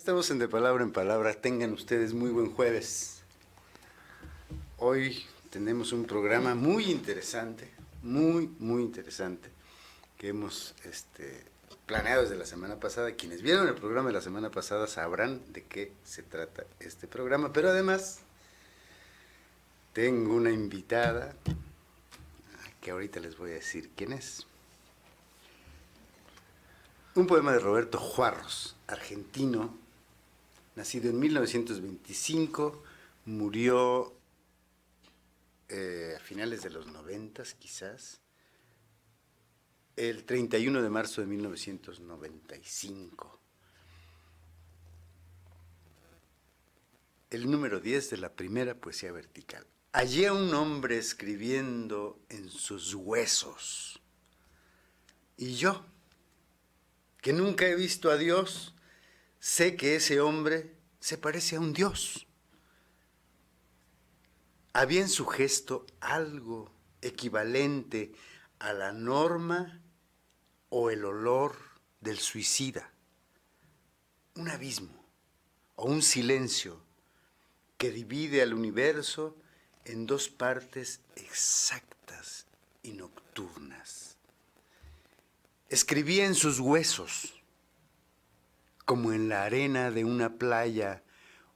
Estamos en De Palabra en Palabra. Tengan ustedes muy buen jueves. Hoy tenemos un programa muy interesante, muy interesante, que hemos planeado desde la semana pasada. Quienes vieron el programa de la semana pasada sabrán de qué se trata este programa, pero además tengo una invitada que ahorita les voy a decir quién es. Un poema de Roberto Juarros, argentino, nacido en 1925, murió a finales de los 90 quizás, el 31 de marzo de 1995. El número 10 de la primera poesía vertical. Hallé a un hombre escribiendo en sus huesos. Y yo, que nunca he visto a Dios, sé que ese hombre se parece a un Dios. Había en su gesto algo equivalente a la norma o el olor del suicida, un abismo o un silencio que divide al universo en dos partes exactas y nocturnas. Escribía en sus huesos, como en la arena de una playa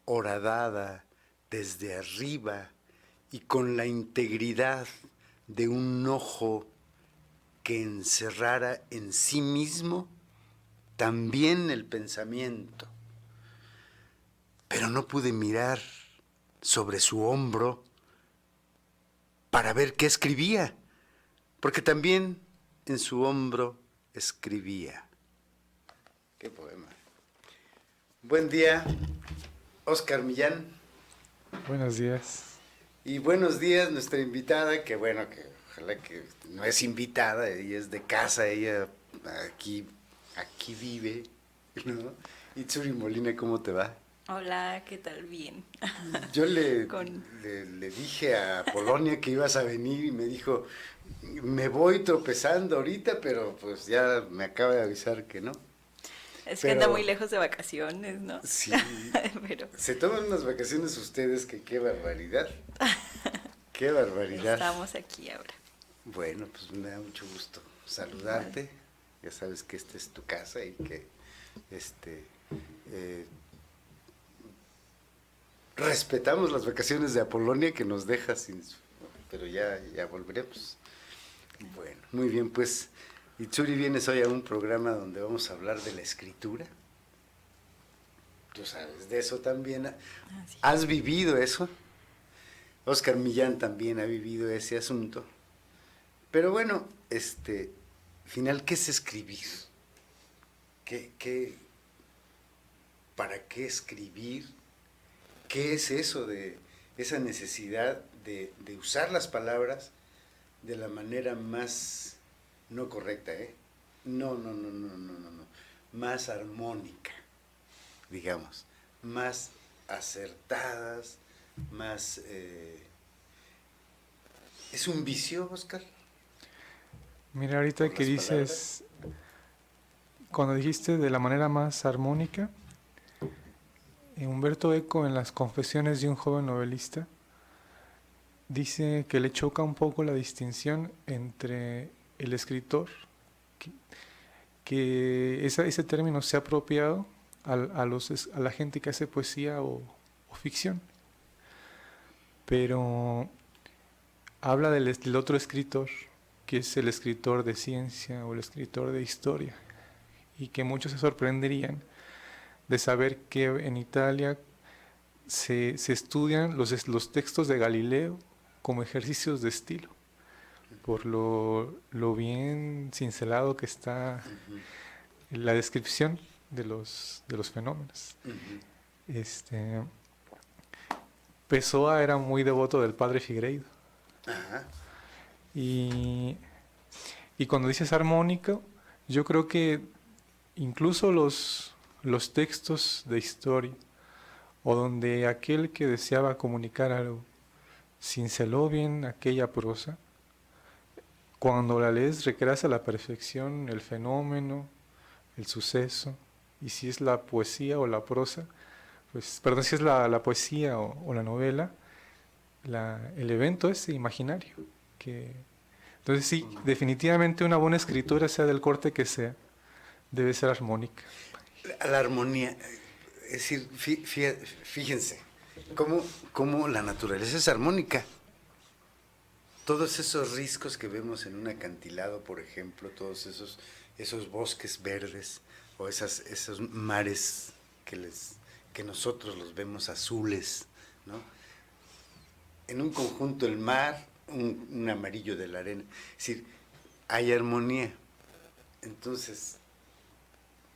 horadada desde arriba y con la integridad de un ojo que encerrara en sí mismo también el pensamiento. Pero no pude mirar sobre su hombro para ver qué escribía, porque también en su hombro escribía. Qué poema. Buen día, Óscar Millán. Buenos días. Y buenos días nuestra invitada, que bueno, que ojalá que no es invitada, ella es de casa, ella aquí vive, ¿no? Itzuri Molina, ¿cómo te va? Hola, ¿qué tal? Bien. Yo le dije a Polonia que ibas a venir y me dijo, me voy tropezando ahorita, pero pues ya me acaba de avisar que no. Es que anda muy lejos de vacaciones, ¿no? Sí, pero se toman unas vacaciones ustedes que qué barbaridad. Qué barbaridad. Estamos aquí ahora. Bueno, pues me da mucho gusto saludarte. Vale. Ya sabes que esta es tu casa y que respetamos las vacaciones de Apolonia que nos deja sin, pero ya volveremos. Bueno, muy bien, pues Itzuri, vienes hoy a un programa donde vamos a hablar de la escritura. Tú sabes de eso también. Sí. ¿Has vivido eso? Óscar Millán también ha vivido ese asunto. Pero bueno, final, ¿qué es escribir? ¿Para qué escribir? ¿Qué es eso de esa necesidad de usar las palabras de la manera más no correcta, No, más armónica, digamos, más acertadas, más... ¿Es un vicio, Óscar? Mira, ahorita que dices, cuando dijiste de la manera más armónica, Humberto Eco en las Confesiones de un joven novelista dice que le choca un poco la distinción entre el escritor, que ese término se ha apropiado a la gente que hace poesía o ficción, pero habla del otro escritor, que es el escritor de ciencia o el escritor de historia, y que muchos se sorprenderían de saber que en Italia se estudian los textos de Galileo como ejercicios de estilo, por lo bien cincelado que está la descripción de los fenómenos. Pessoa era muy devoto del padre Figueiredo. Ajá. Y cuando dices armónico, yo creo que incluso los textos de historia, o donde aquel que deseaba comunicar algo cinceló bien aquella prosa, cuando la lees recreas a la perfección el fenómeno, el suceso, Y si es la poesía o la prosa, pues, perdón, si es la poesía o la novela, el evento es imaginario. Entonces sí, definitivamente una buena escritura, sea del corte que sea, debe ser armónica. La armonía, es decir, fíjense, cómo la naturaleza es armónica. Todos esos riscos que vemos en un acantilado, por ejemplo, todos esos bosques verdes o esos mares que nosotros los vemos azules, ¿no? En un conjunto el mar, un amarillo de la arena, es decir, hay armonía. Entonces,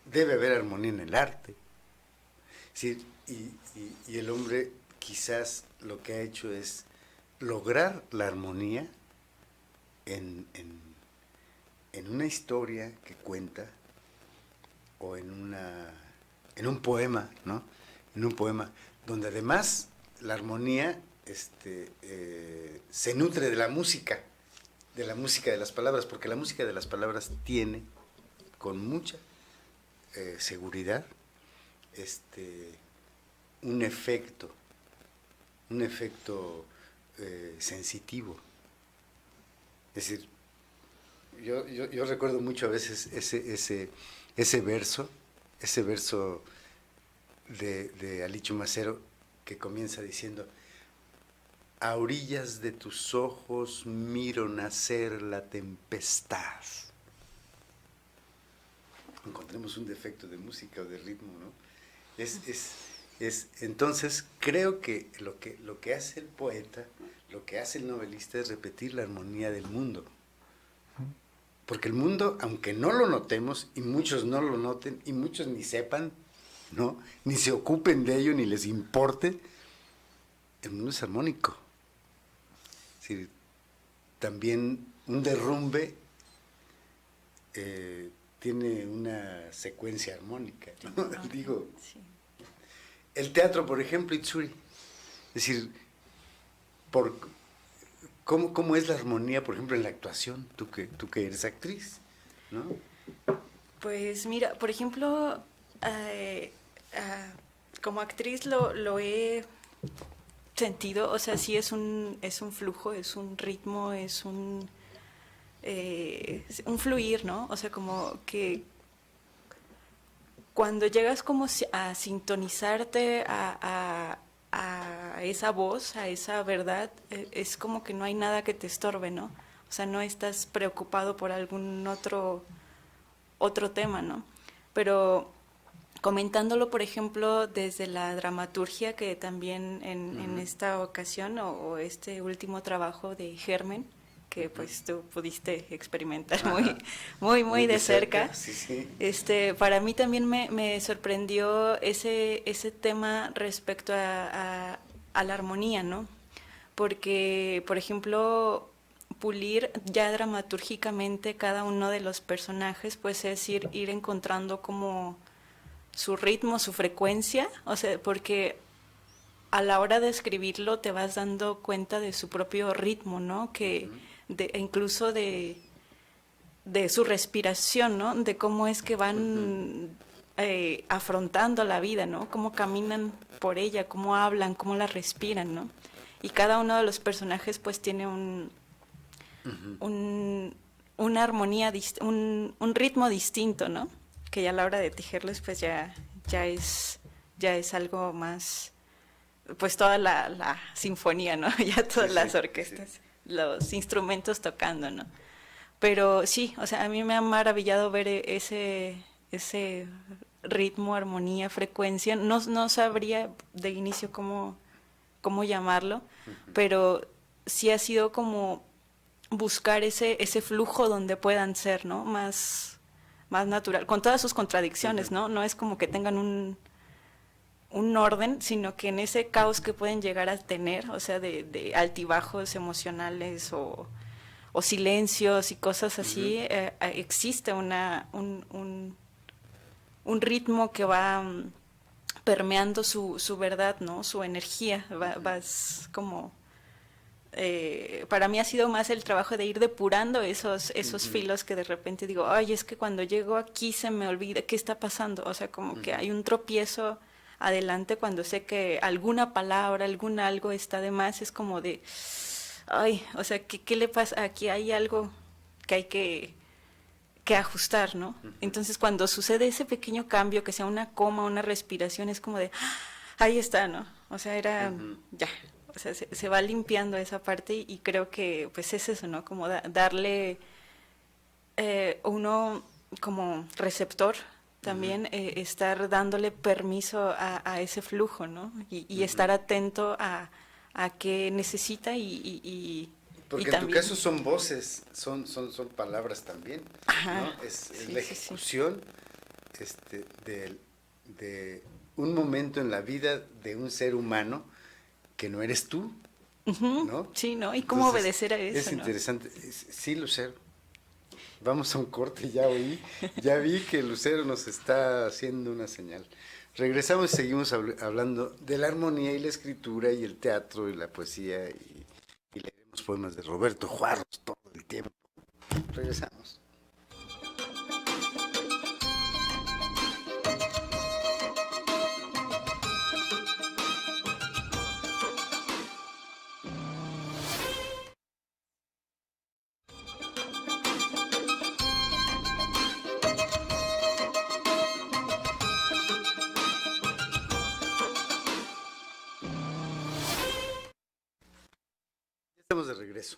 debe haber armonía en el arte. Es decir, y el hombre quizás lo que ha hecho es lograr la armonía en una historia que cuenta o en un poema, ¿no? En un poema donde además la armonía se nutre de la música de las palabras, porque la música de las palabras tiene con mucha seguridad un efecto sensitivo. Es decir, yo recuerdo mucho a veces ese verso de Alicho Macero que comienza diciendo: a orillas de tus ojos miro nacer la tempestad. Encontremos un defecto de música o de ritmo, ¿no? Entonces creo que lo que hace el poeta, lo que hace el novelista es repetir la armonía del mundo. Porque el mundo, aunque no lo notemos, y muchos no lo noten, y muchos ni sepan, ¿no? Ni se ocupen de ello, ni les importe, el mundo es armónico. Es decir, también un derrumbe tiene una secuencia armónica, ¿no? Digo, sí. El teatro, por ejemplo, Itsuri. Es decir, ¿cómo es la armonía, por ejemplo, en la actuación? Tú que eres actriz, ¿no? Pues mira, por ejemplo, como actriz lo he sentido, o sea, sí es un flujo, es un ritmo, es un fluir, ¿no? O sea, como que cuando llegas como a sintonizarte a esa voz, a esa verdad, es como que no hay nada que te estorbe, ¿no? O sea, no estás preocupado por algún otro tema, ¿no? Pero comentándolo, por ejemplo, desde la dramaturgia, que también en esta ocasión, o este último trabajo de Germen, que pues tú pudiste experimentar muy de cerca. Sí, sí. Para mí también me sorprendió ese tema respecto a la armonía, ¿no? Porque, por ejemplo, pulir ya dramatúrgicamente cada uno de los personajes, pues es ir encontrando como su ritmo, su frecuencia, o sea, porque a la hora de escribirlo te vas dando cuenta de su propio ritmo, ¿no? Que incluso de su respiración, ¿no? De cómo es que van afrontando la vida, ¿no? Cómo caminan por ella, cómo hablan, cómo la respiran, ¿no? Y cada uno de los personajes pues tiene una armonía, un ritmo distinto, ¿no? Que ya a la hora de tejerlos pues ya es algo más, pues toda la sinfonía, ¿no? Ya todas las orquestas, los instrumentos tocando, ¿no? Pero sí, o sea, a mí me ha maravillado ver ese ritmo, armonía, frecuencia. No sabría de inicio cómo llamarlo, pero sí ha sido como buscar ese flujo donde puedan ser, ¿no? Más natural, con todas sus contradicciones, ¿no? No es como que tengan un orden, sino que en ese caos que pueden llegar a tener, o sea, de altibajos emocionales o silencios y cosas así, existe un ritmo que va permeando su verdad, ¿no? Su energía, vas como para mí ha sido más el trabajo de ir depurando esos filos que de repente digo, ay, es que cuando llego aquí se me olvida qué está pasando, o sea, como que hay un tropiezo adelante cuando sé que alguna palabra, algún algo está de más, es como de, ay, o sea, ¿qué le pasa? Aquí hay algo que hay que ajustar, ¿no? Entonces cuando sucede ese pequeño cambio, que sea una coma, una respiración, es como de, ¡ah! Ahí está, ¿no? O sea, era, ya, o sea, se va limpiando esa parte y creo que pues es eso, ¿no? Como darle uno como receptor también, estar dándole permiso a ese flujo, ¿no? Y estar atento a qué necesita y porque en tu caso son voces, son palabras también, ajá, ¿no? Es sí, la sí, ejecución de un momento en la vida de un ser humano que no eres tú, ¿no? Sí, ¿no? Y cómo Entonces, obedecer a eso, es ¿no? interesante. Sí, Lucero. Vamos a un corte, ya vi que Lucero nos está haciendo una señal. Regresamos y seguimos hablando de la armonía y la escritura y el teatro y la poesía y leeremos poemas de Roberto Juarros todo el tiempo. Regresamos. Estamos de regreso.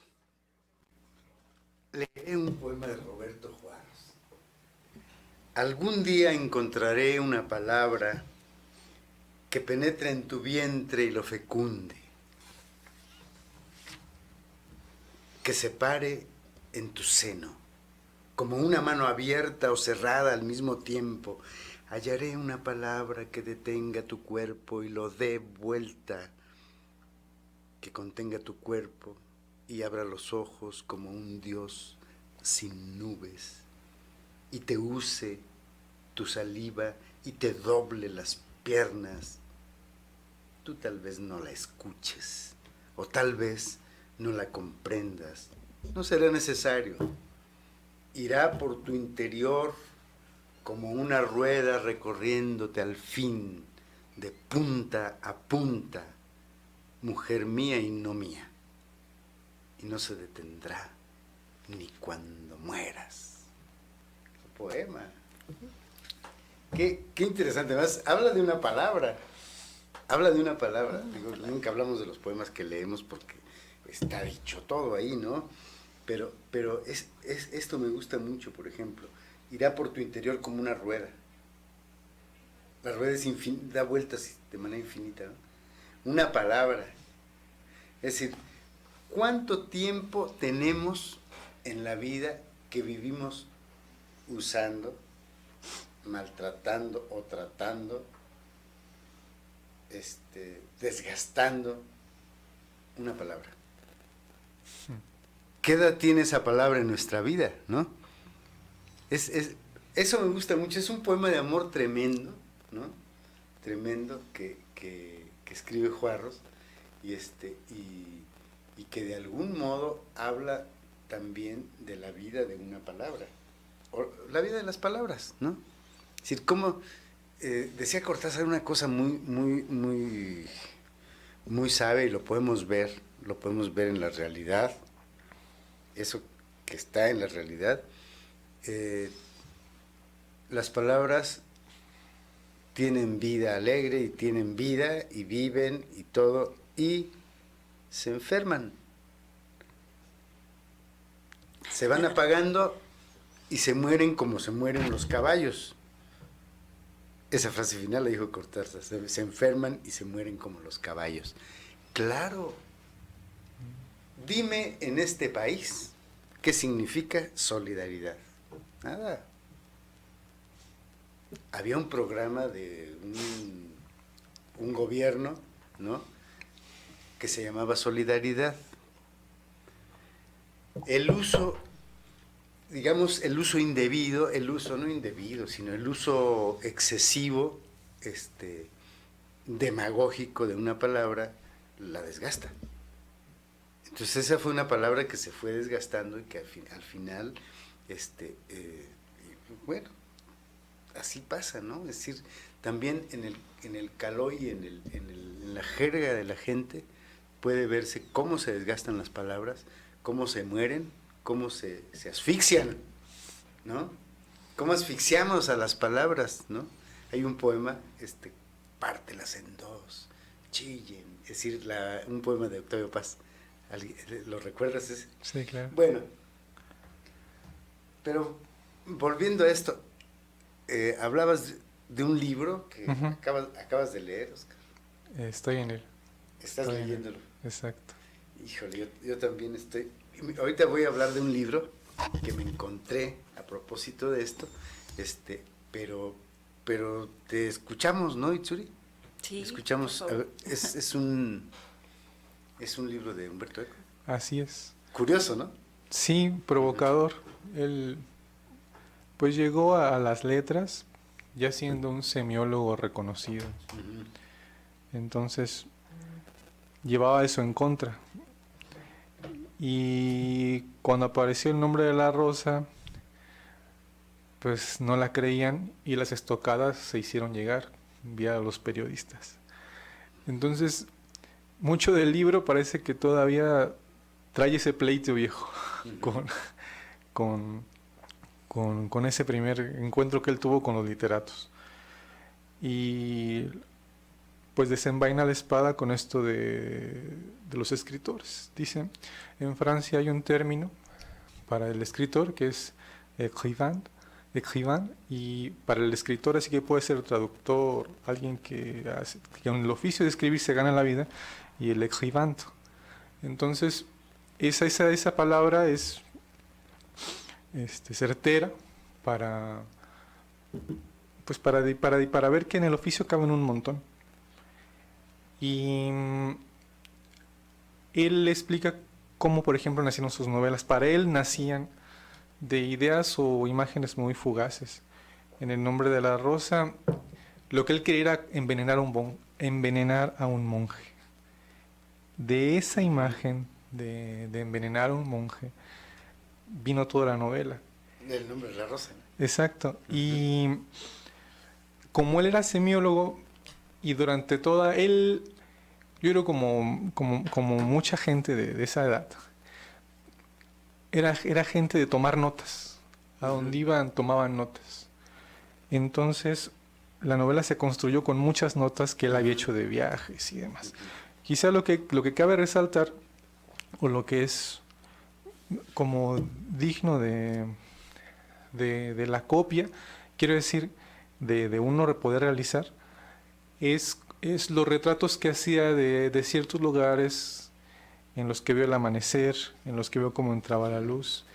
Leeré un poema de Roberto Juarros. Algún día encontraré una palabra que penetre en tu vientre y lo fecunde, que se pare en tu seno, como una mano abierta o cerrada al mismo tiempo. Hallaré una palabra que detenga tu cuerpo y lo dé vuelta, que contenga tu cuerpo y abra los ojos como un Dios sin nubes, y te use tu saliva y te doble las piernas. Tú tal vez no la escuches, o tal vez no la comprendas. No será necesario. Irá por tu interior como una rueda recorriéndote al fin, de punta a punta, mujer mía y no mía, y no se detendrá ni cuando mueras. Poema. Qué interesante. Además, habla de una palabra. Digo, nunca hablamos de los poemas que leemos porque está dicho todo ahí, ¿no? Pero esto me gusta mucho, por ejemplo. Irá por tu interior como una rueda. La rueda es da vueltas de manera infinita, ¿no? Una palabra. Es decir, ¿cuánto tiempo tenemos en la vida que vivimos usando, maltratando o tratando, desgastando una palabra? ¿Qué edad tiene esa palabra en nuestra vida, no? Eso me gusta mucho. Es un poema de amor tremendo, ¿no? Tremendo que escribe Juarros y que de algún modo habla también de la vida de una palabra, o la vida de las palabras, ¿no? Es decir, como decía Cortázar una cosa muy sabia, y lo podemos ver en la realidad, eso que está en la realidad. Las palabras tienen vida alegre y tienen vida y viven y todo, y se enferman, se van apagando y se mueren como se mueren los caballos. Esa frase final la dijo Cortázar: se enferman y se mueren como los caballos. Claro. Dime en este país qué significa solidaridad. Nada. Había un programa de un gobierno, ¿no?, que se llamaba Solidaridad. El uso, digamos, el uso indebido, no indebido, sino el uso excesivo, demagógico de una palabra, la desgasta. Entonces esa fue una palabra que se fue desgastando y que al final, bueno, así pasa, ¿no? Es decir, también en el caló y en la jerga de la gente puede verse cómo se desgastan las palabras, cómo se mueren, cómo se asfixian, ¿no? Cómo asfixiamos a las palabras, ¿no? Hay un poema, pártelas en dos, chillen, es decir, un poema de Octavio Paz. ¿Lo recuerdas ese? Sí, claro. Bueno, pero volviendo a esto, hablabas de un libro que acabas de leer, Oscar. Estoy en él. Estás leyéndolo. Exacto. Híjole, yo también estoy. Ahorita voy a hablar de un libro que me encontré a propósito de esto, pero te escuchamos, ¿no, Itsuri? Sí. Escuchamos. Es un libro de Humberto Eco. Así es. Curioso, ¿no? Sí, provocador. Él pues llegó a las letras ya siendo un semiólogo reconocido. Entonces llevaba eso en contra. Y cuando apareció el nombre de la rosa, pues no la creían y las estocadas se hicieron llegar vía los periodistas. Entonces, mucho del libro parece que todavía trae ese pleito viejo con ese primer encuentro que él tuvo con los literatos. Y pues desenvaina la espada con esto de los escritores. Dice, en Francia hay un término para el escritor que es écrivain, y para el escritor así que puede ser traductor, alguien que en el oficio de escribir se gana la vida, y el écrivain. Entonces, esa palabra es certera para ver que en el oficio caben un montón. Y él explica cómo, por ejemplo, nacieron sus novelas. Para él nacían de ideas o imágenes muy fugaces. En El nombre de la rosa, lo que él quería era envenenar a un monje. De esa imagen de envenenar a un monje vino toda la novela. El nombre de la rosa. Exacto. Y como él era semiólogo y durante toda él, yo creo como mucha gente de esa edad, era gente de tomar notas. A donde iban tomaban notas. Entonces la novela se construyó con muchas notas que él había hecho de viajes y demás. Quizá lo que cabe resaltar, o lo que es como digno de la copia, quiero decir, de uno poder realizar, es los retratos que hacía de ciertos lugares en los que vio el amanecer, en los que vio cómo entraba la luz,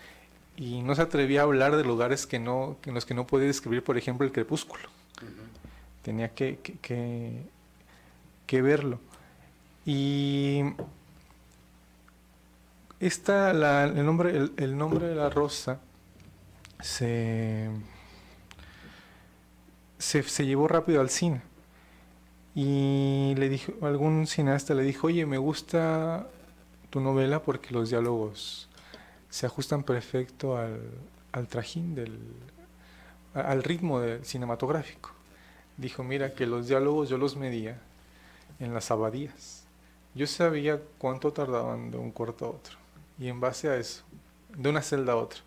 y no se atrevía a hablar de lugares en los que no podía describir, por ejemplo, el crepúsculo. Tenía que verlo. Y el nombre de la rosa se llevó rápido al cine. Y le dijo, algún cineasta le dijo, oye, me gusta tu novela porque los diálogos se ajustan perfecto al trajín, al ritmo cinematográfico. Dijo, mira, que los diálogos yo los medía en las abadías. Yo sabía cuánto tardaban de un cuarto a otro. Y en base a eso, de una celda a otra,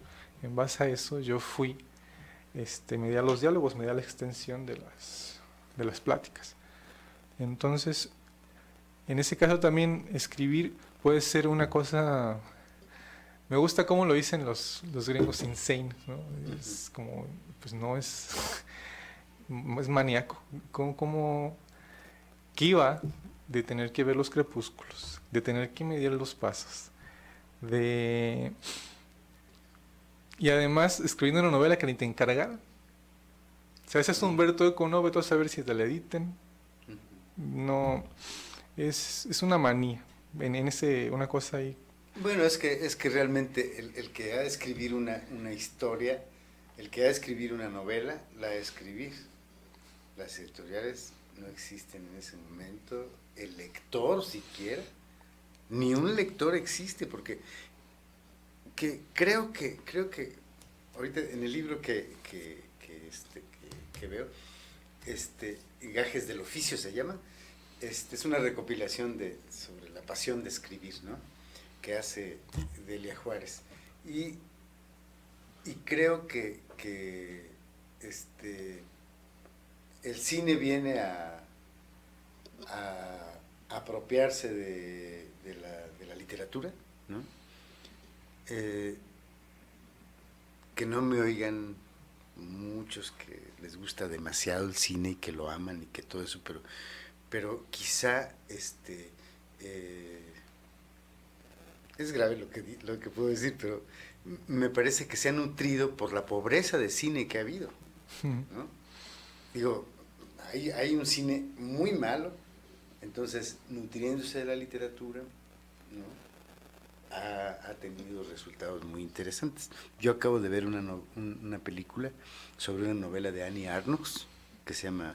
en base a eso yo fui, medía los diálogos, medía la extensión de las pláticas. Entonces, en ese caso también escribir puede ser una cosa. Me gusta cómo lo dicen los gringos, insane, ¿no? Es como, pues no es maníaco. Como que iba de tener que ver los crepúsculos, de tener que medir los pasos, y además escribiendo una novela que ni te encargaran. O sea, ese es Humberto Eco, no, vete a saber si te la editen. No, es una manía, una cosa ahí. Bueno, es que realmente el que ha de escribir una historia, el que ha de escribir una novela, la ha de escribir. Las editoriales no existen en ese momento, el lector siquiera ni un lector existe, porque creo que ahorita en el libro que veo, Gajes del Oficio se llama, es una recopilación sobre la pasión de escribir, ¿no?, que hace Delia Juárez. Y creo que el cine viene a apropiarse de la literatura, ¿no? Que no me oigan muchos que les gusta demasiado el cine y que lo aman y que todo eso, pero quizá es grave lo que puedo decir, pero me parece que se ha nutrido por la pobreza de cine que ha habido, ¿no? Digo, hay un cine muy malo, entonces nutriéndose de la literatura, ¿no?, ha tenido resultados muy interesantes. Yo acabo de ver una película sobre una novela de Annie Arnox que se llama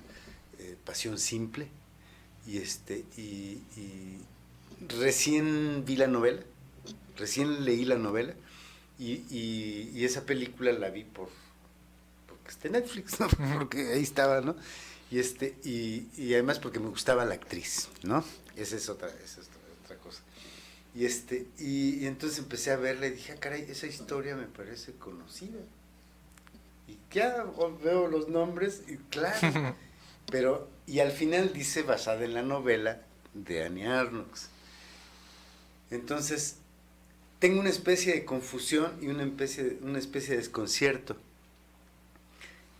Pasión Simple, y recién vi la novela, recién leí la novela, y esa película la vi porque está en Netflix, ¿no? Porque ahí estaba, ¿no? Y además porque me gustaba la actriz, ¿no? Esa es otra cosa. Y entonces empecé a verla y dije, caray, esa historia me parece conocida. Y ya veo los nombres, y claro, y al final dice basada en la novela de Annie Arnox. Entonces, tengo una especie de confusión y una especie de desconcierto.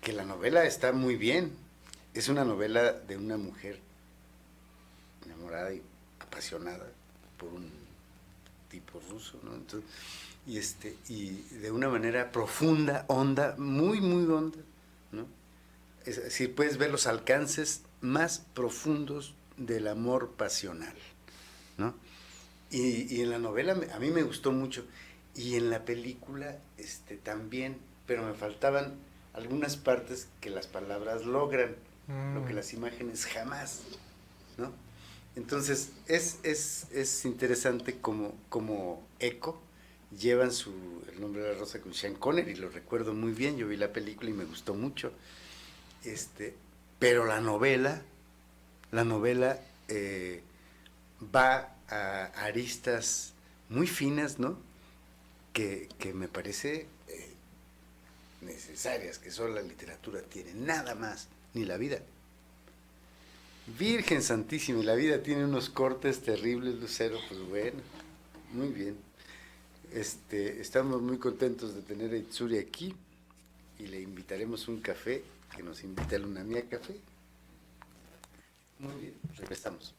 Que la novela está muy bien. Es una novela de una mujer enamorada y apasionada por un tipo ruso, ¿no? Entonces, y de una manera profunda, honda, muy, muy honda, ¿no? Es decir, puedes ver los alcances más profundos del amor pasional, ¿no? Y en la novela a mí me gustó mucho, y en la película también, pero me faltaban algunas partes que las palabras logran, lo que las imágenes jamás, ¿no? Entonces es interesante como Eco llevan El nombre de la rosa con Sean Connery, lo recuerdo muy bien, yo vi la película y me gustó mucho, pero la novela va a aristas muy finas, ¿no?, que me parece necesarias, que solo la literatura tiene, nada más, ni la vida. Virgen Santísima, y la vida tiene unos cortes terribles, Lucero, pues bueno, muy bien. Estamos muy contentos de tener a Itsuri aquí, y le invitaremos un café, que nos invite a Luna Mía Café. Muy bien, regresamos.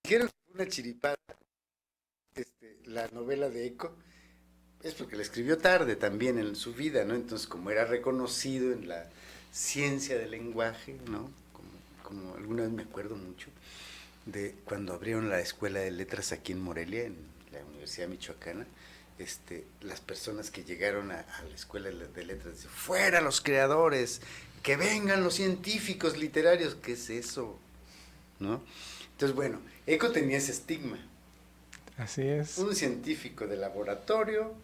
Dijeron que fue una chiripada la novela de Eco, es porque la escribió tarde también en su vida, ¿no? Entonces, como era reconocido en la ciencia del lenguaje, ¿no? Como alguna vez me acuerdo mucho de cuando abrieron la Escuela de Letras aquí en Morelia, en la Universidad Michoacana, las personas que llegaron a la Escuela de Letras decían, ¡fuera los creadores! ¡Que vengan los científicos literarios! ¿Qué es eso? ¿No? Entonces, bueno, Eco tenía ese estigma. Así es. Un científico de laboratorio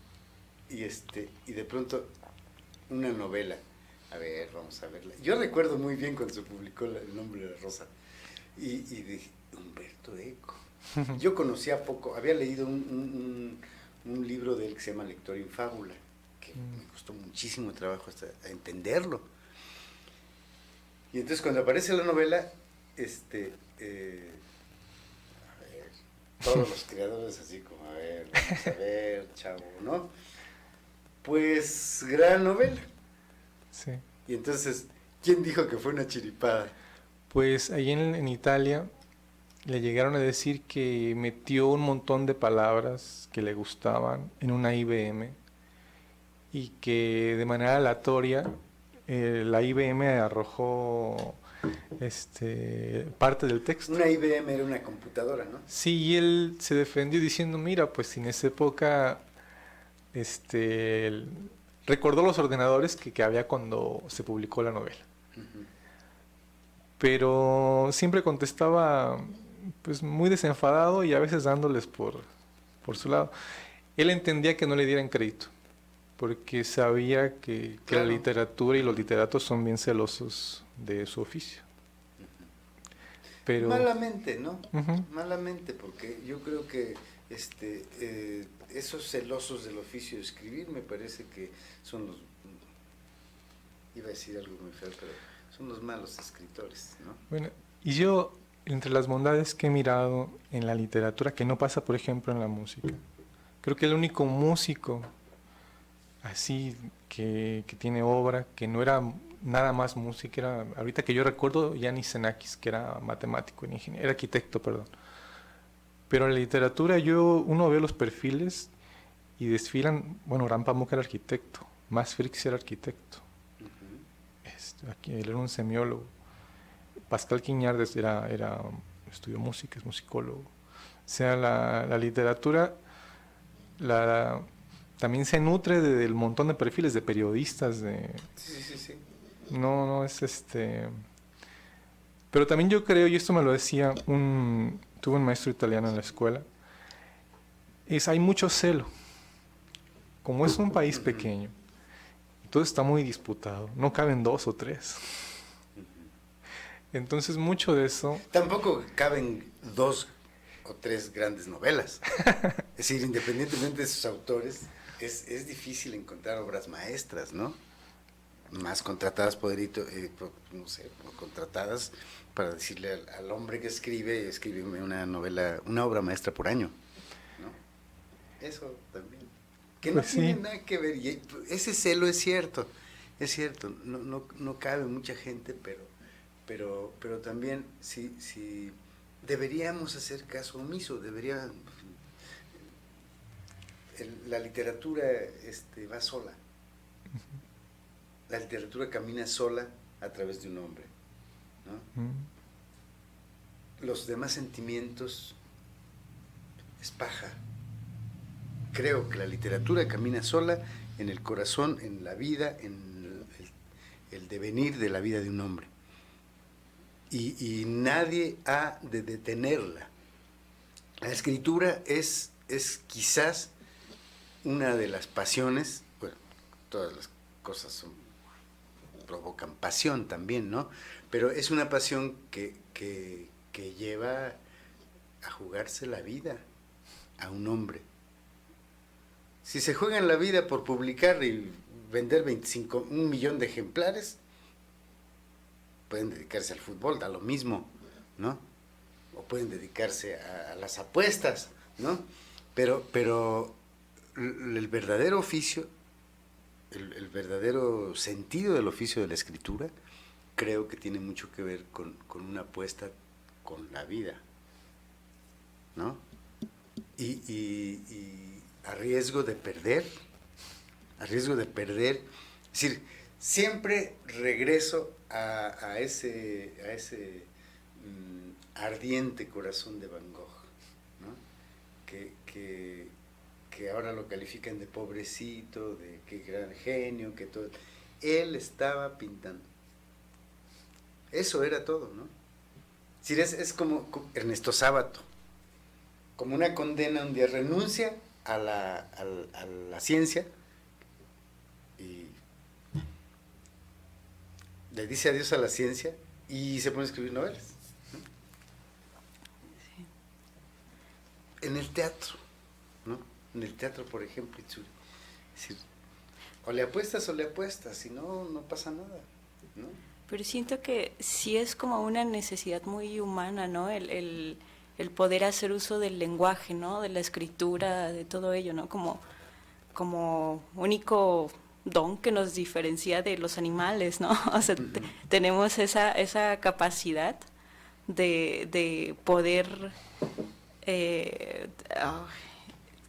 y de pronto una novela. A ver, vamos a verla. Yo recuerdo muy bien cuando se publicó El nombre de la rosa. Y dije, Humberto Eco. Yo conocía poco, había leído un libro de él que se llama Lector in Fábula, que me costó muchísimo trabajo hasta entenderlo. Y entonces cuando aparece la novela, todos los creadores así como, vamos a ver, chavo, ¿no? Pues, gran novela. Sí. Y entonces, ¿quién dijo que fue una chiripada? Pues ahí en Italia le llegaron a decir que metió un montón de palabras que le gustaban en una IBM y que de manera aleatoria la IBM arrojó parte del texto. Una IBM era una computadora, ¿no? Sí, y él se defendió diciendo, mira, pues en esa época recordó los ordenadores que había cuando se publicó la novela. Uh-huh. Pero siempre contestaba pues muy desenfadado y a veces dándoles por su lado. Él entendía que no le dieran crédito, porque sabía que Claro. la literatura y los literatos son bien celosos de su oficio. Pero Malamente, ¿no? Ujú. Malamente, porque yo creo que esos celosos del oficio de escribir me parece que son los, iba a decir algo muy feo, pero son los malos escritores, ¿no? Bueno, y yo, entre las bondades que he mirado en la literatura, que no pasa, por ejemplo, en la música, creo que el único músico así que tiene obra, que no era nada más música, era, ahorita que yo recuerdo, Yanis Xenakis, que era matemático, era arquitecto, perdón. Pero en la literatura uno ve los perfiles y desfilan, bueno, Orhan Pamuk era arquitecto, Max Frisch era arquitecto, Uh-huh. aquí él era un semiólogo, Pascal Quiñardes estudió música, es musicólogo. O sea, la literatura también se nutre del montón de perfiles de periodistas, Sí. no es pero también yo creo, y esto me lo decía tuve un maestro italiano en la escuela, hay mucho celo. Como es un país pequeño, todo está muy disputado, no caben 2 o 3. Entonces mucho de eso... Tampoco caben 2 o 3 grandes novelas. Es decir, independientemente de sus autores, es difícil encontrar obras maestras, ¿no? Más contratadas contratadas para decirle al hombre que escríbeme una novela, una obra maestra por año, ¿no? Eso también. Que no Pues sí. tiene nada que ver. Y ese celo es cierto, no cabe mucha gente, pero también si deberíamos hacer caso omiso, la literatura va sola. La literatura camina sola a través de un hombre, ¿no? Los demás sentimientos es paja. Creo que la literatura camina sola en el corazón, en la vida, en el devenir de la vida de un hombre. Y nadie ha de detenerla. La escritura es quizás una de las pasiones, bueno, todas las cosas provocan pasión también, ¿no? Pero es una pasión que lleva a jugarse la vida a un hombre. Si se juegan la vida por publicar y vender 1 millón de ejemplares, pueden dedicarse al fútbol, da lo mismo, ¿no? O pueden dedicarse a las apuestas, ¿no? Pero el verdadero oficio, el verdadero sentido del oficio de la escritura, creo que tiene mucho que ver con una apuesta con la vida, ¿no? Y a riesgo de perder, es decir, siempre regreso a ese ardiente corazón de Van Gogh, ¿no? Que ahora lo califican de pobrecito, de qué gran genio, que todo. Él estaba pintando. Eso era todo, ¿no? Es decir, es como Ernesto Sábato, como una condena, un día renuncia a la ciencia y le dice adiós a la ciencia y se pone a escribir novelas, ¿no? Sí. En el teatro, ¿no? En el teatro, por ejemplo, Itsuri. Es decir, o le apuestas, si no, no pasa nada, ¿no? Pero siento que sí es como una necesidad muy humana, ¿no? El poder hacer uso del lenguaje, ¿no? De la escritura, de todo ello, ¿no? Como único don que nos diferencia de los animales, ¿no? O sea, tenemos esa capacidad de poder,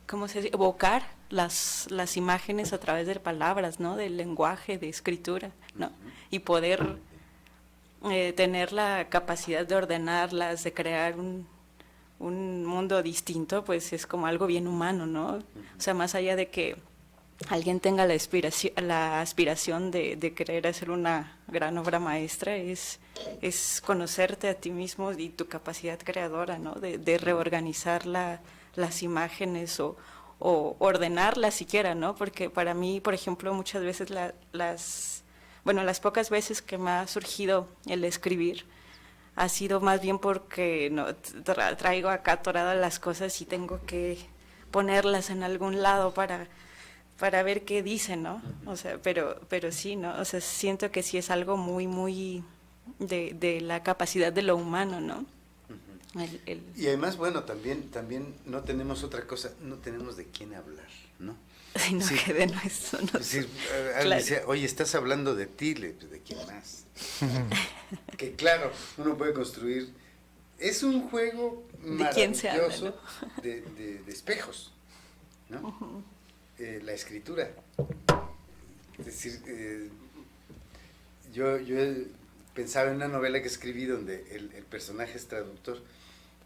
¿cómo se dice? Evocar las imágenes a través de palabras, ¿no? Del lenguaje, de escritura, ¿no? Y poder tener la capacidad de ordenarlas, de crear un mundo distinto, pues es como algo bien humano, ¿no? O sea, más allá de que alguien tenga la aspiración de querer hacer una gran obra maestra, es conocerte a ti mismo y tu capacidad creadora, ¿no? De reorganizar las imágenes o ordenarlas siquiera, ¿no? Porque para mí, por ejemplo, muchas veces las pocas veces que me ha surgido el escribir, ha sido más bien porque no traigo acá atoradas las cosas y tengo que ponerlas en algún lado para ver qué dicen, ¿no? O sea, pero sí, ¿no? O sea, siento que sí es algo muy, muy de la capacidad de lo humano, ¿no? Y además, bueno, también no tenemos otra cosa, no tenemos de quién hablar, ¿no? Ay, no, sí. que de nuestro, ¿no? Sí, Claro. decía, oye, estás hablando de ti, ¿de quién más? Que claro, uno puede construir, es un juego ¿De quién se habla, maravilloso no? de espejos, ¿no? La escritura. Es decir, yo pensaba en una novela que escribí donde el personaje es traductor.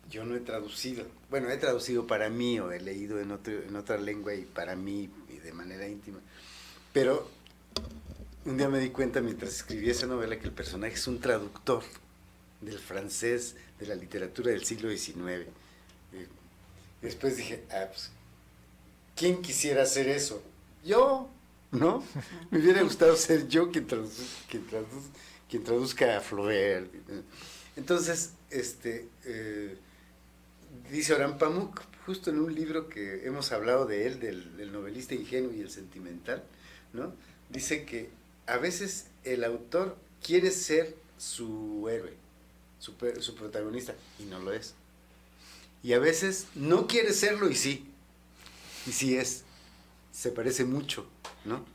Yo no he traducido, bueno, he traducido para mí o he leído en otra lengua y para mí y de manera íntima. Pero un día me di cuenta mientras escribí esa novela que el personaje es un traductor del francés, de la literatura del siglo XIX. Después dije, pues, ¿quién quisiera hacer eso? Yo, ¿no? Me hubiera gustado ser yo quien traduzca a Flaubert. Entonces, dice Orhan Pamuk, justo en un libro que hemos hablado de él, del novelista ingenuo y el sentimental, ¿no? Dice que a veces el autor quiere ser su héroe, su protagonista, y no lo es. Y a veces no quiere serlo y sí es. Se parece mucho, ¿no?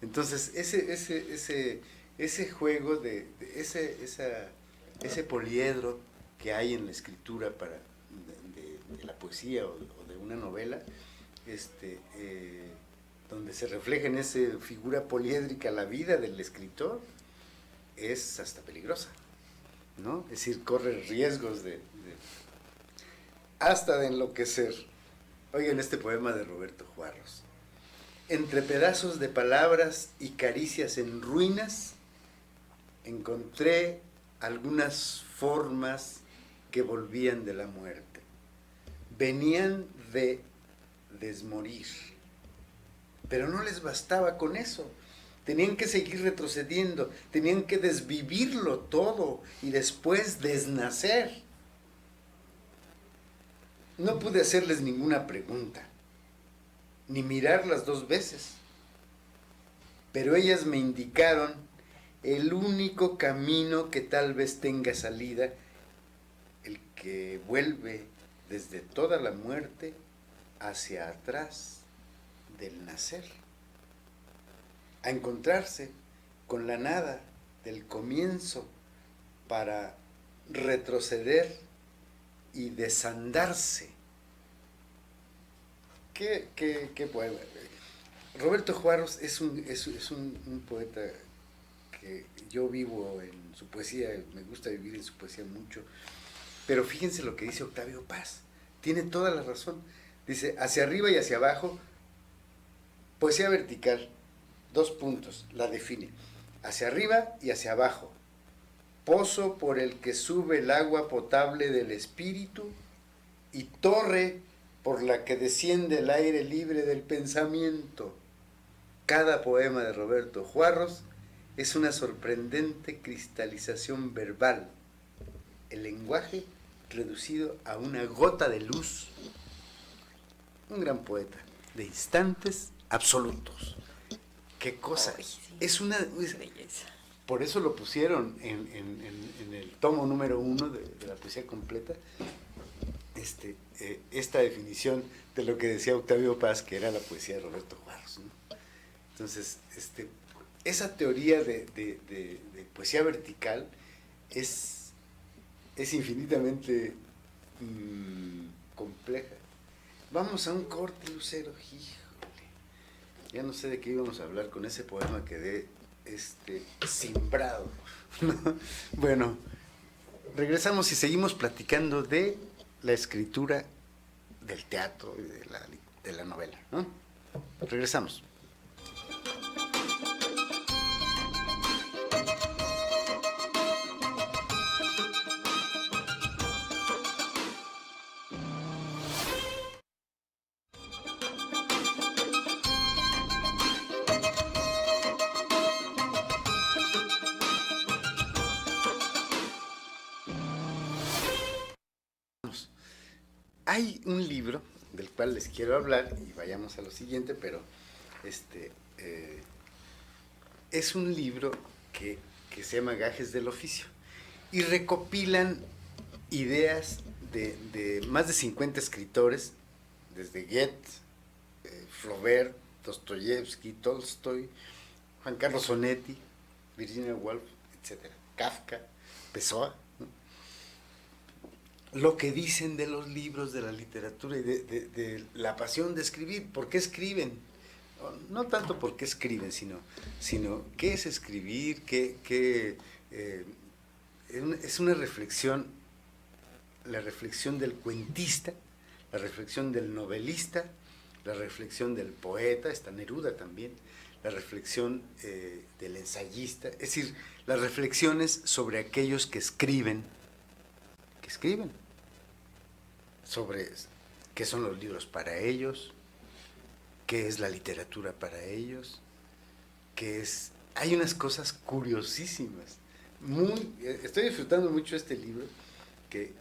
Entonces, ese juego ese poliedro que hay en la escritura de la poesía o de una novela, donde se refleja en esa figura poliédrica la vida del escritor, es hasta peligrosa, ¿no? Es decir, corre riesgos hasta de enloquecer. Oigan este poema de Roberto Juarros. Entre pedazos de palabras y caricias en ruinas, encontré algunas formas que volvían de la muerte. Venían de desmorir. Pero no les bastaba con eso. Tenían que seguir retrocediendo, tenían que desvivirlo todo y después desnacer. No pude hacerles ninguna pregunta, ni mirarlas 2 veces, pero ellas me indicaron el único camino que tal vez tenga salida, el que vuelve desde toda la muerte hacia atrás del nacer, a encontrarse con la nada del comienzo para retroceder y desandarse. ¿Qué poema? Roberto Juarros es un poeta que yo vivo en su poesía, me gusta vivir en su poesía mucho, pero fíjense lo que dice Octavio Paz, tiene toda la razón. Dice, hacia arriba y hacia abajo, poesía vertical, 2 puntos, la define. Hacia arriba y hacia abajo, pozo por el que sube el agua potable del espíritu y torre por la que desciende el aire libre del pensamiento. Cada poema de Roberto Juarros es una sorprendente cristalización verbal, el lenguaje reducido a una gota de luz. Un gran poeta, de instantes absolutos. ¿Qué cosa? Ay, sí. Es una belleza. Por eso lo pusieron en el tomo número 1 de la poesía completa, esta definición de lo que decía Octavio Paz, que era la poesía de Roberto Juarros, ¿no? Entonces, esa teoría de poesía vertical es es infinitamente compleja. Vamos a un corte, Lucero. Híjole, ya no sé de qué íbamos a hablar. Con ese poema quedé cimbrado, ¿no? Bueno, regresamos y seguimos platicando de la escritura del teatro y de la novela, ¿no? Regresamos. Hay un libro del cual les quiero hablar y vayamos a lo siguiente, pero es un libro que se llama Gajes del Oficio y recopilan ideas de más de 50 escritores, desde Goethe, Flaubert, Dostoyevsky, Tolstoy, Juan Carlos Onetti, Virginia Woolf, etcétera, Kafka, Pessoa, ¿no? Lo que dicen de los libros, de la literatura y de la pasión de escribir. ¿Por qué escriben? No tanto por qué escriben, sino qué es escribir, es una reflexión, la reflexión del cuentista, la reflexión del novelista, la reflexión del poeta, está Neruda también, la reflexión del ensayista, es decir, las reflexiones sobre aquellos que escriben, sobre qué son los libros para ellos, qué es la literatura para ellos, hay unas cosas curiosísimas. Estoy disfrutando mucho este libro que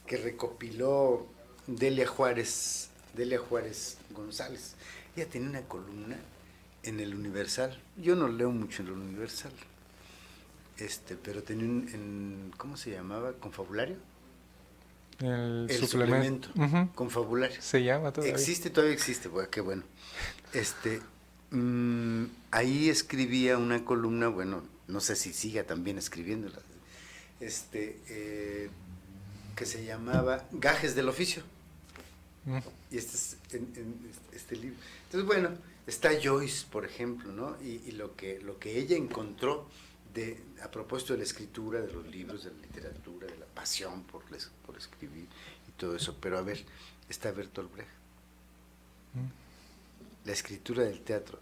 recopiló Delia Juárez González. Ella tenía una columna en el Universal. Yo no leo mucho en el Universal, pero tenía ¿cómo se llamaba? ¿Confabulario? El suplemento. Confabulario. Se llama todavía. Todavía existe, qué bueno. Ahí escribía una columna, bueno, no sé si siga también escribiéndola, que se llamaba Gajes del Oficio. Y este es este libro. Entonces, bueno, está Joyce, por ejemplo, ¿no? Y lo que ella encontró a propósito de la escritura, de los libros, de la literatura, de la pasión por escribir y todo eso. Pero a ver, está Bertolt Brecht. La escritura del teatro.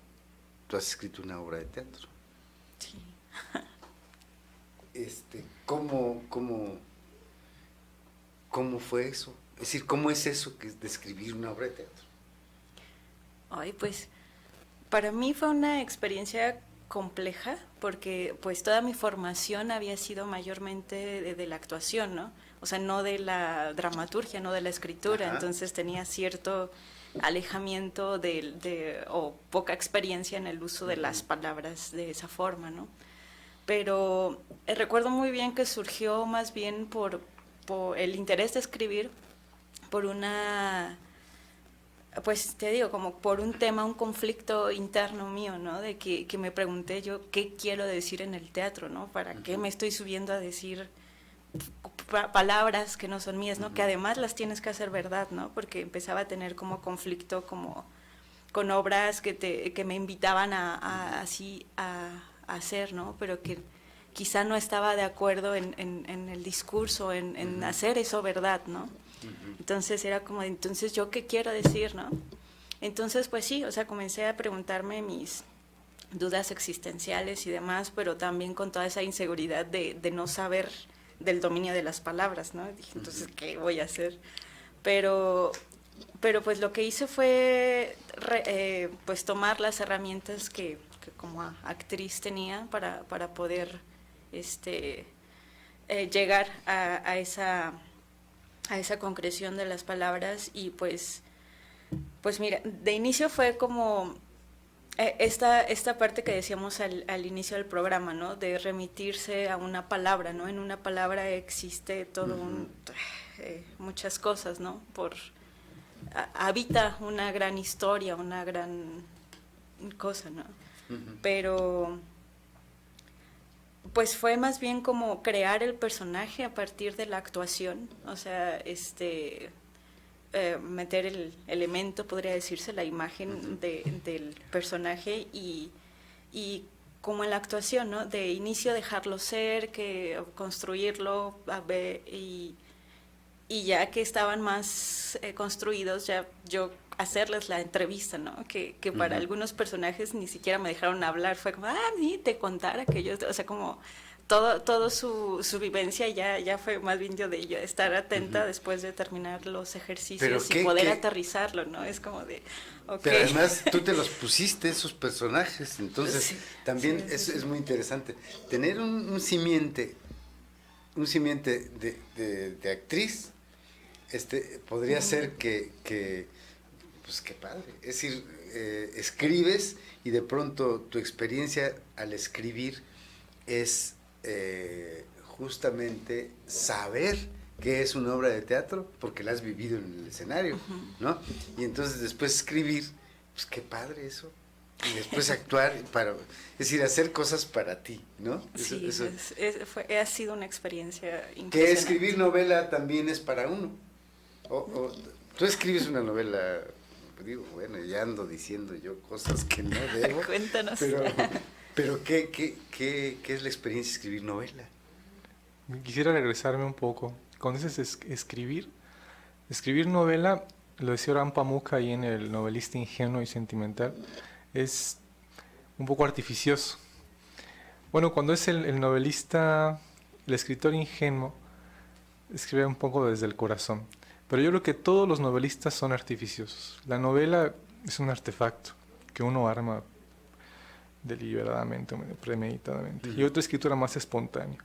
Tú has escrito una obra de teatro. Sí. ¿Cómo fue eso? Es decir, ¿cómo es eso que es de escribir una obra de teatro? Ay, pues, para mí fue una experiencia compleja, porque pues toda mi formación había sido mayormente de la actuación, ¿no? O sea, no de la dramaturgia, no de la escritura. Ajá. Entonces tenía cierto alejamiento o poca experiencia en el uso de las palabras de esa forma, ¿no? Pero recuerdo muy bien que surgió más bien por el interés de escribir, por pues te digo, como por un tema, un conflicto interno mío, ¿no? De que me pregunté yo qué quiero decir en el teatro, ¿no? ¿Para qué me estoy subiendo a decir palabras que no son mías, ¿no? Que además las tienes que hacer verdad, ¿no? Porque empezaba a tener como conflicto como con obras que me invitaban a hacer, ¿no? Pero que quizá no estaba de acuerdo en el discurso, en hacer eso verdad, ¿no? Entonces era como, entonces yo qué quiero decir, ¿no? Entonces pues sí, o sea, comencé a preguntarme mis dudas existenciales y demás, pero también con toda esa inseguridad de no saber del dominio de las palabras, ¿no? Dije, entonces, ¿qué voy a hacer? Pero pues lo que hice fue pues tomar las herramientas que como actriz tenía para poder llegar a esa concreción de las palabras. Y pues mira, de inicio fue como esta parte que decíamos al inicio del programa, ¿no? De remitirse a una palabra, ¿no? En una palabra existe todo muchas cosas, ¿no? Habita una gran historia, una gran cosa, ¿no? Pero pues fue más bien como crear el personaje a partir de la actuación, o sea, meter el elemento, podría decirse, la imagen del personaje y como en la actuación, ¿no? De inicio dejarlo ser, que construirlo y ya que estaban más construidos, ya yo hacerles la entrevista, ¿no? Que para algunos personajes ni siquiera me dejaron hablar, fue como, ni te contara que yo, o sea, como todo su vivencia ya fue más bien yo de ello, estar atenta después de terminar los ejercicios y poder aterrizarlo, ¿no? Es como de, okay. Pero además tú te los pusiste, esos personajes, entonces sí, también sí. es muy interesante. Tener un simiente de actriz, podría ser que pues qué padre. Es decir, escribes y de pronto tu experiencia al escribir es justamente saber qué es una obra de teatro porque la has vivido en el escenario, ¿no? Y entonces después escribir, pues qué padre eso. Y después actuar es decir, hacer cosas para ti, ¿no? Sí, ha sido una experiencia impresionante. Que escribir novela también es para uno. Tú escribes una novela, digo, bueno, ya ando diciendo yo cosas que no debo. Cuéntanos. Pero ¿qué es la experiencia de escribir novela? Quisiera regresarme un poco. Cuando dices escribir novela, lo decía Orhan Pamuk ahí en El novelista ingenuo y sentimental, es un poco artificioso. Bueno, cuando es el novelista, el escritor ingenuo, escribe un poco desde el corazón. Pero yo creo que todos los novelistas son artificiosos. La novela es un artefacto que uno arma deliberadamente, premeditadamente. Y otra escritura más espontánea.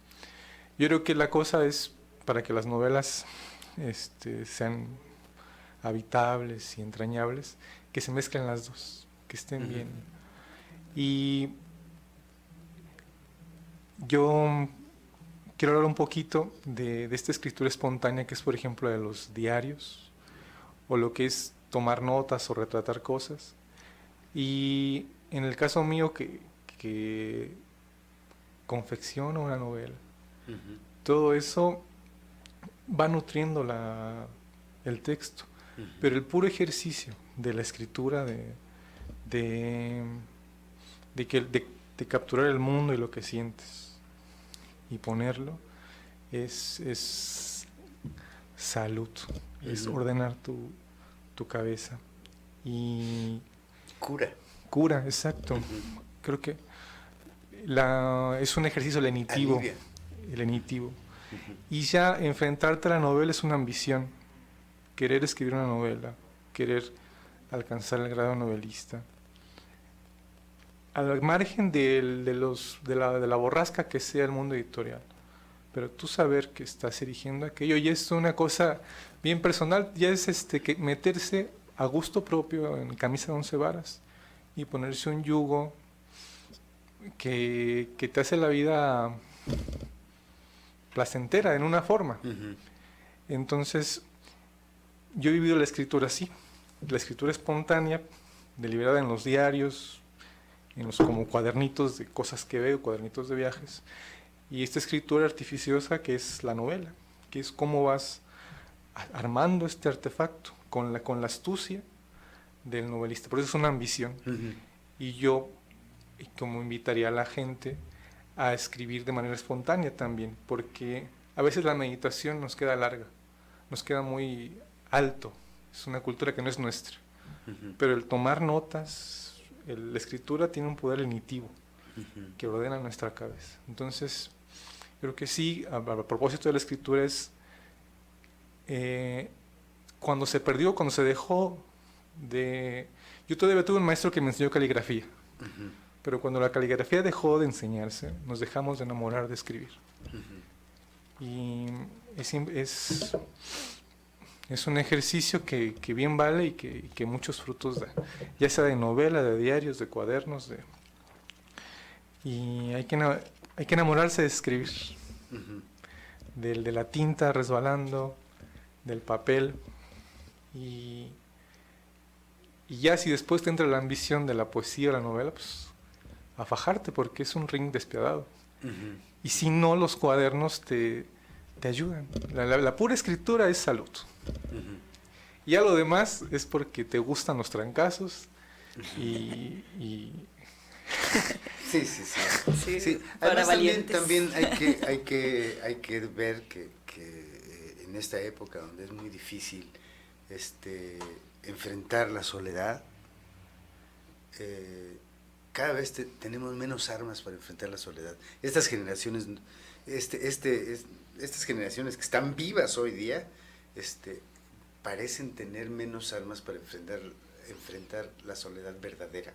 Yo creo que la cosa es, para que las novelas sean habitables y entrañables, que se mezclen las dos, que estén bien. Y yo quiero hablar un poquito de esta escritura espontánea que es, por ejemplo, de los diarios, o lo que es tomar notas o retratar cosas. Y en el caso mío que confecciono una novela, todo eso va nutriendo el texto, pero el puro ejercicio de la escritura, de capturar el mundo y lo que sientes y ponerlo, es salud, es ordenar tu cabeza y cura, exacto. Creo que es un ejercicio lenitivo. Y ya enfrentarte a la novela es una ambición, querer escribir una novela, querer alcanzar el grado novelista, al margen de la borrasca que sea el mundo editorial, pero tú saber que estás erigiendo aquello, y es una cosa bien personal, ya es que meterse a gusto propio en camisa de 11 varas y ponerse un yugo que te hace la vida placentera en una forma. Entonces, yo he vivido la escritura así, la escritura espontánea, deliberada en los diarios, como cuadernitos de cosas que veo, cuadernitos de viajes, y esta escritura artificiosa que es la novela, que es cómo vas armando este artefacto con la astucia del novelista. Por eso es una ambición. Y yo, como invitaría a la gente a escribir de manera espontánea también, porque a veces la meditación nos queda larga, nos queda muy alto, es una cultura que no es nuestra, pero el tomar notas, la escritura tiene un poder lenitivo que ordena nuestra cabeza. Entonces, creo que sí, a propósito de la escritura es cuando se perdió, cuando se dejó de... Yo todavía tuve un maestro que me enseñó caligrafía, pero cuando la caligrafía dejó de enseñarse, nos dejamos de enamorar de escribir. Y es un ejercicio que bien vale y que muchos frutos da, ya sea de novela, de diarios, de cuadernos, y hay que enamorarse de escribir, de la tinta resbalando, del papel, y ya si después te entra la ambición de la poesía o la novela, pues a fajarte, porque es un ring despiadado. Ujú. Y si no, los cuadernos te ayudan. La pura escritura es salud. Ujú. Y ya lo demás es porque te gustan los trancazos y Sí, sí, sí. Sí, Sí, para además valientes. también hay que ver que en esta época donde es muy difícil enfrentar la soledad, cada vez tenemos menos armas para enfrentar la soledad. Estas generaciones, estas generaciones que están vivas hoy día, parecen tener menos armas para enfrentar la soledad verdadera.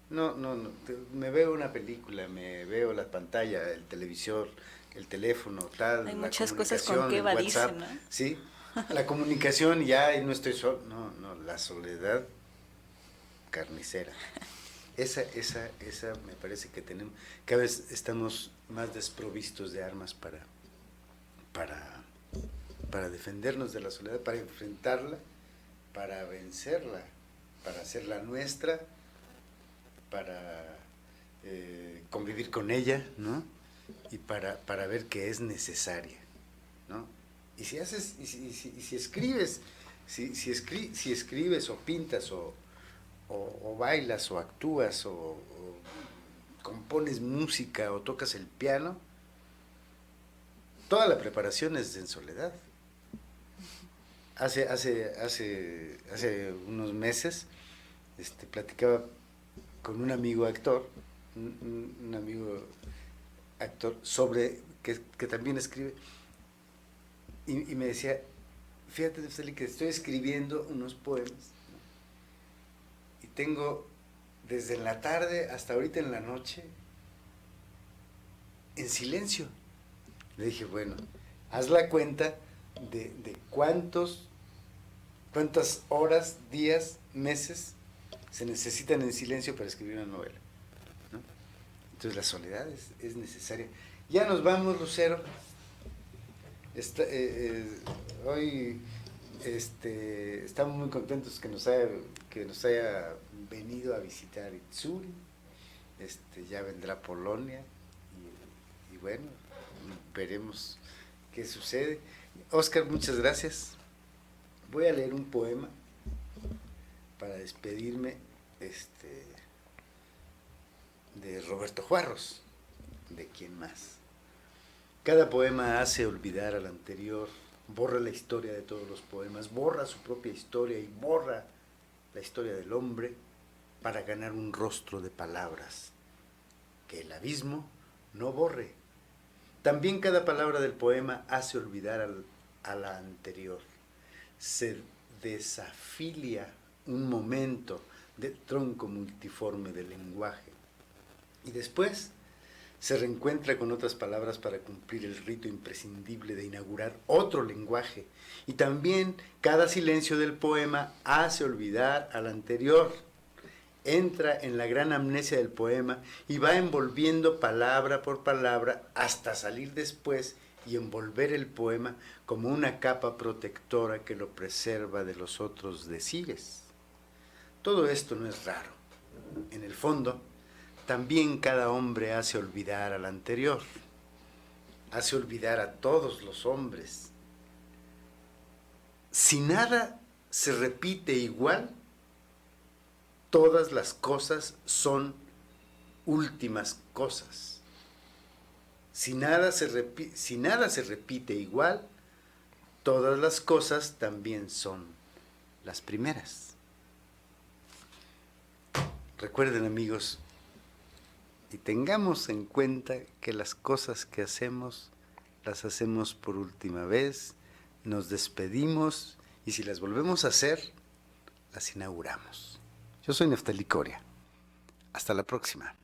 No, me veo una película, me veo la pantalla, el televisor, el teléfono, tal, Hay la muchas cosas con comunicación, que el evadirse, WhatsApp, ¿no? ¿sí? La comunicación ya, y no estoy solo, no, la soledad carnicera. Esa me parece que tenemos, cada vez estamos más desprovistos de armas para defendernos de la soledad, para enfrentarla, para vencerla, para hacerla nuestra, para convivir con ella, ¿no? Y para ver que es necesaria, ¿no? Y si haces, y si escribes, si escribes o pintas o bailas o actúas o compones música o tocas el piano, toda la preparación es en soledad. Hace unos meses platicaba con un amigo actor, un amigo actor que también escribe, y me decía, fíjate, Neftali, que estoy escribiendo unos poemas, ¿no? Y tengo desde la tarde hasta ahorita en la noche en silencio. Le dije, bueno, haz la cuenta de cuántas horas, días, meses se necesitan en silencio para escribir una novela, ¿no? Entonces la soledad es necesaria. Ya nos vamos, Lucero. Hoy estamos muy contentos que nos haya venido a visitar Itzuri. Ya vendrá Polonia y bueno, veremos qué sucede. Oscar, muchas gracias. Voy a leer un poema para despedirme de Roberto Juarros, de quien más. Cada poema hace olvidar al anterior, borra la historia de todos los poemas, borra su propia historia y borra la historia del hombre para ganar un rostro de palabras que el abismo no borre. También cada palabra del poema hace olvidar a la anterior. Se desafilia un momento del tronco multiforme del lenguaje y después se reencuentra con otras palabras para cumplir el rito imprescindible de inaugurar otro lenguaje. Y también cada silencio del poema hace olvidar al anterior. Entra en la gran amnesia del poema y va envolviendo palabra por palabra hasta salir después y envolver el poema como una capa protectora que lo preserva de los otros decires. Todo esto no es raro. En el fondo, también cada hombre hace olvidar al anterior, hace olvidar a todos los hombres. Si nada se repite igual, todas las cosas son últimas cosas. Si nada se repite igual, todas las cosas también son las primeras. Recuerden, amigos, y tengamos en cuenta que las cosas que hacemos, las hacemos por última vez, nos despedimos y si las volvemos a hacer, las inauguramos. Yo soy Neftali Coria. Hasta la próxima.